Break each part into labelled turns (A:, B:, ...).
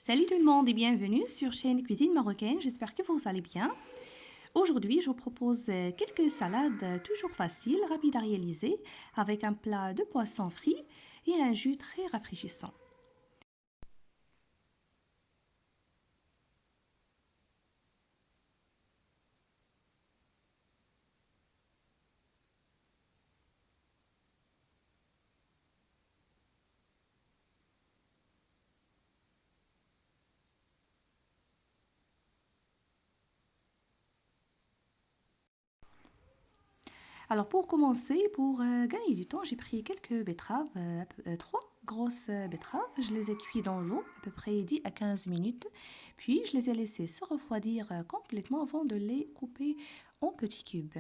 A: Salut tout le monde et bienvenue sur chaîne Cuisine Marocaine, j'espère que vous allez bien. Aujourd'hui, je vous propose quelques salades toujours faciles, rapides à réaliser, avec un plat de poisson frit et un jus très rafraîchissant. Alors pour commencer, pour gagner du temps, j'ai pris quelques betteraves, trois grosses betteraves. Je les ai cuites dans l'eau à peu près 10 à 15 minutes. Puis je les ai laissées se refroidir complètement avant de les couper en petits cubes.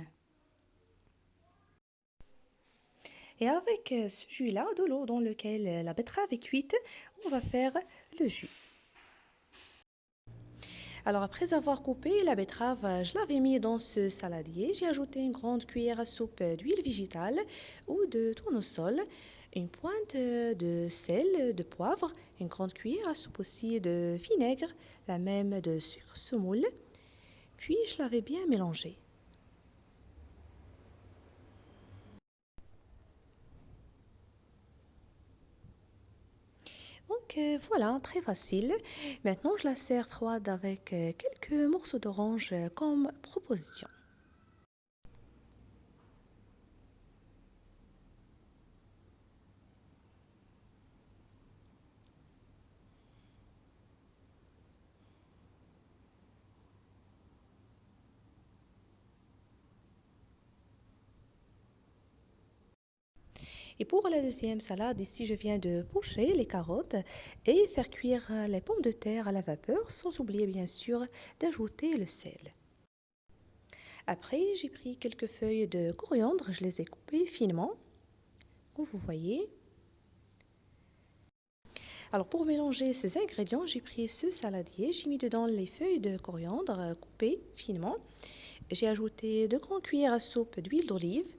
A: Et avec ce jus-là, de l'eau dans lequel la betterave est cuite, on va faire le jus. Alors après avoir coupé la betterave, je l'avais mis dans ce saladier. J'ai ajouté une grande cuillère à soupe d'huile végétale ou de tournesol, une pointe de sel, de poivre, une grande cuillère à soupe aussi de vinaigre, la même de sucre semoule. Puis je l'avais bien mélangé. Donc voilà, très facile. Maintenant, je la sers froide avec quelques morceaux d'orange comme proposition. Et pour la deuxième salade, ici, je viens de pocher les carottes et faire cuire les pommes de terre à la vapeur, sans oublier bien sûr d'ajouter le sel. Après, j'ai pris quelques feuilles de coriandre, je les ai coupées finement, comme vous voyez. Alors pour mélanger ces ingrédients, j'ai pris ce saladier, j'ai mis dedans les feuilles de coriandre coupées finement. J'ai ajouté 2 grandes cuillères à soupe d'huile d'olive,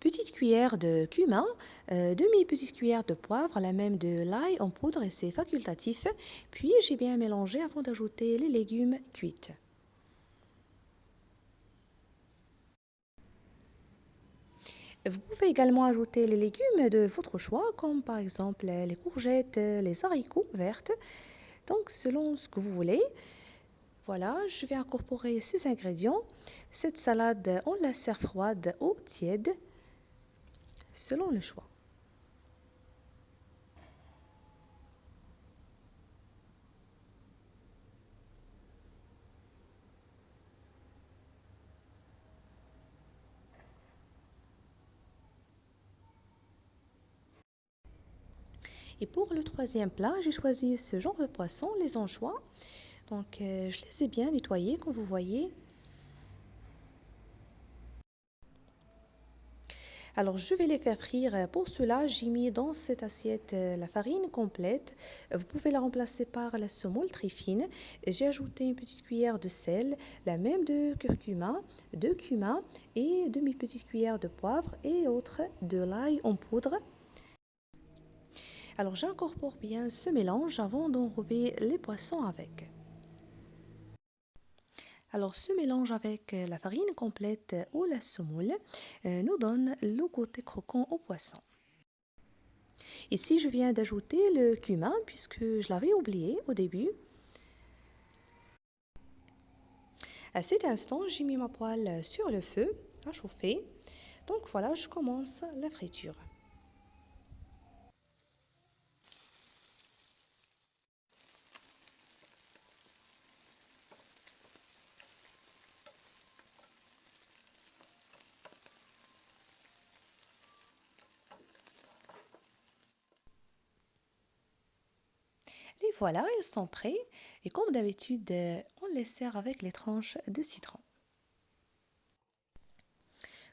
A: petite cuillère de cumin, demi-petite cuillère de poivre, la même de l'ail en poudre et c'est facultatif. Puis j'ai bien mélangé avant d'ajouter les légumes cuits. Vous pouvez également ajouter les légumes de votre choix, comme par exemple les courgettes, les haricots verts, donc selon ce que vous voulez. Voilà, je vais incorporer ces ingrédients. Cette salade, on la sert froide ou tiède, selon le choix. Et pour le troisième plat, j'ai choisi ce genre de poisson, les anchois. Donc, je les ai bien nettoyés, comme vous voyez. Alors, je vais les faire frire. Pour cela, j'ai mis dans cette assiette la farine complète. Vous pouvez la remplacer par la semoule très fine. J'ai ajouté une petite cuillère de sel, la même de curcuma, de cumin et demi-petite cuillère de poivre et autre de l'ail en poudre. Alors, j'incorpore bien ce mélange avant d'enrober les poissons avec. Alors, ce mélange avec la farine complète ou la semoule nous donne le côté croquant au poisson. Ici, je viens d'ajouter le cumin puisque je l'avais oublié au début. À cet instant, j'ai mis ma poêle sur le feu à chauffer. Donc voilà, je commence la friture. Et voilà, ils sont prêts. Et comme d'habitude, on les sert avec les tranches de citron.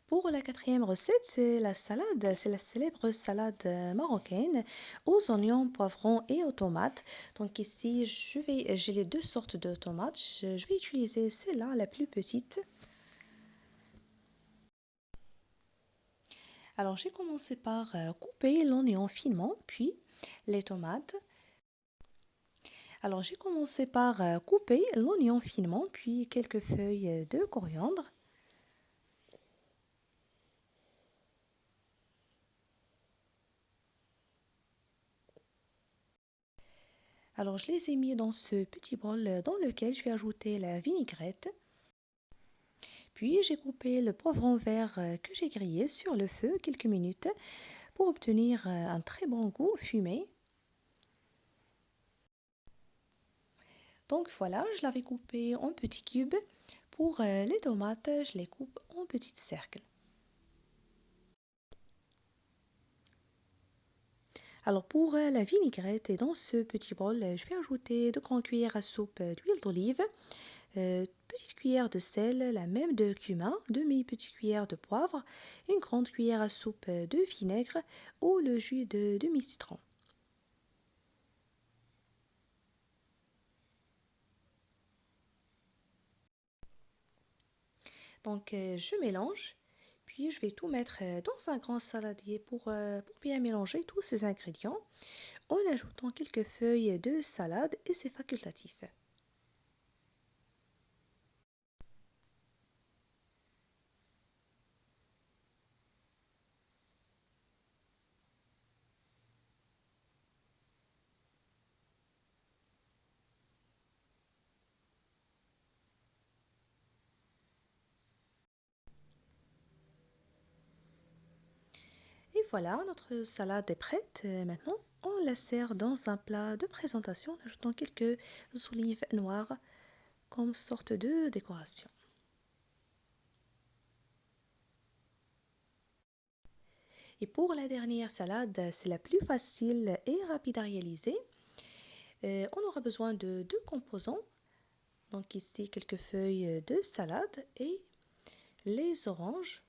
A: Pour la quatrième recette, c'est la salade, c'est la célèbre salade marocaine aux oignons, poivrons et aux tomates. Donc ici, j'ai les deux sortes de tomates. Je vais utiliser celle-là, la plus petite. Alors j'ai commencé par couper l'oignon finement, puis les tomates. Alors j'ai commencé par couper l'oignon finement, puis quelques feuilles de coriandre. Alors je les ai mis dans ce petit bol dans lequel je vais ajouter la vinaigrette. Puis j'ai coupé le poivron vert que j'ai grillé sur le feu quelques minutes pour obtenir un très bon goût fumé. Donc voilà, je l'avais coupé en petits cubes. Pour les tomates, je les coupe en petits cercles. Alors pour la vinaigrette, et dans ce petit bol, je vais ajouter 2 grandes cuillères à soupe d'huile d'olive, petite cuillère de sel, la même de cumin, 2 petites cuillères de poivre, une grande cuillère à soupe de vinaigre ou le jus de demi-citron. Donc je mélange, puis je vais tout mettre dans un grand saladier pour bien mélanger tous ces ingrédients en ajoutant quelques feuilles de salade et c'est facultatif. Et voilà, notre salade est prête. Maintenant, on la sert dans un plat de présentation en ajoutant quelques olives noires comme sorte de décoration. Et pour la dernière salade, c'est la plus facile et rapide à réaliser. On aura besoin de deux composants. Donc ici, quelques feuilles de salade et les oranges.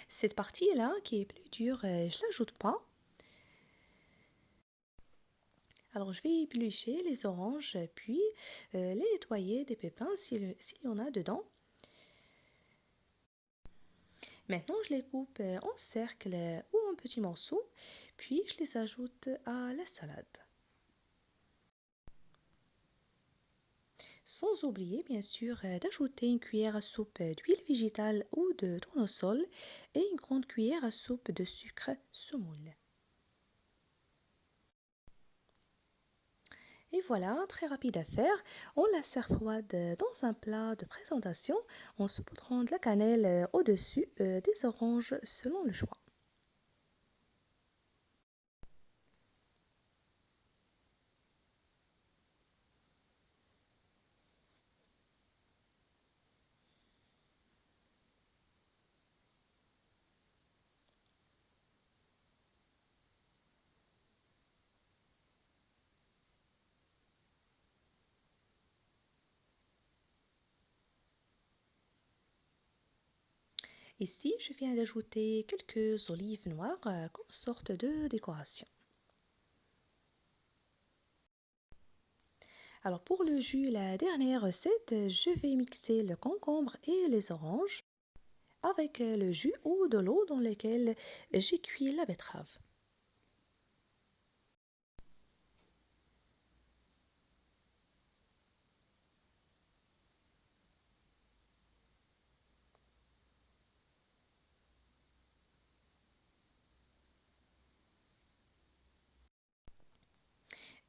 A: Cette partie-là, qui est plus dure, je ne l'ajoute pas. Alors je vais éplucher les oranges, puis les nettoyer des pépins s'il y en a dedans. Maintenant, je les coupe en cercle ou en petits morceaux, puis je les ajoute à la salade. Sans oublier, bien sûr, d'ajouter une cuillère à soupe d'huile végétale ou de tournesol et une grande cuillère à soupe de sucre semoule. Et voilà, très rapide à faire. On la sert froide dans un plat de présentation en saupoudrant de la cannelle au-dessus des oranges selon le choix. Ici, je viens d'ajouter quelques olives noires comme sorte de décoration. Alors pour le jus, la dernière recette, je vais mixer le concombre et les oranges avec le jus ou de l'eau dans lequel j'ai cuit la betterave.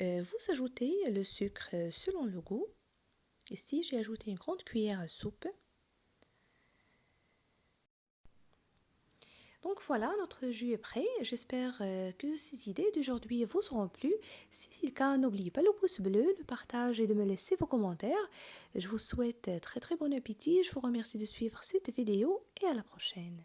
A: Vous ajoutez le sucre selon le goût. Ici, j'ai ajouté une grande cuillère à soupe. Donc voilà, notre jus est prêt. J'espère que ces idées d'aujourd'hui vous auront plu. Si c'est le cas, n'oubliez pas le pouce bleu, le partage et de me laisser vos commentaires. Je vous souhaite très très bon appétit. Je vous remercie de suivre cette vidéo et à la prochaine.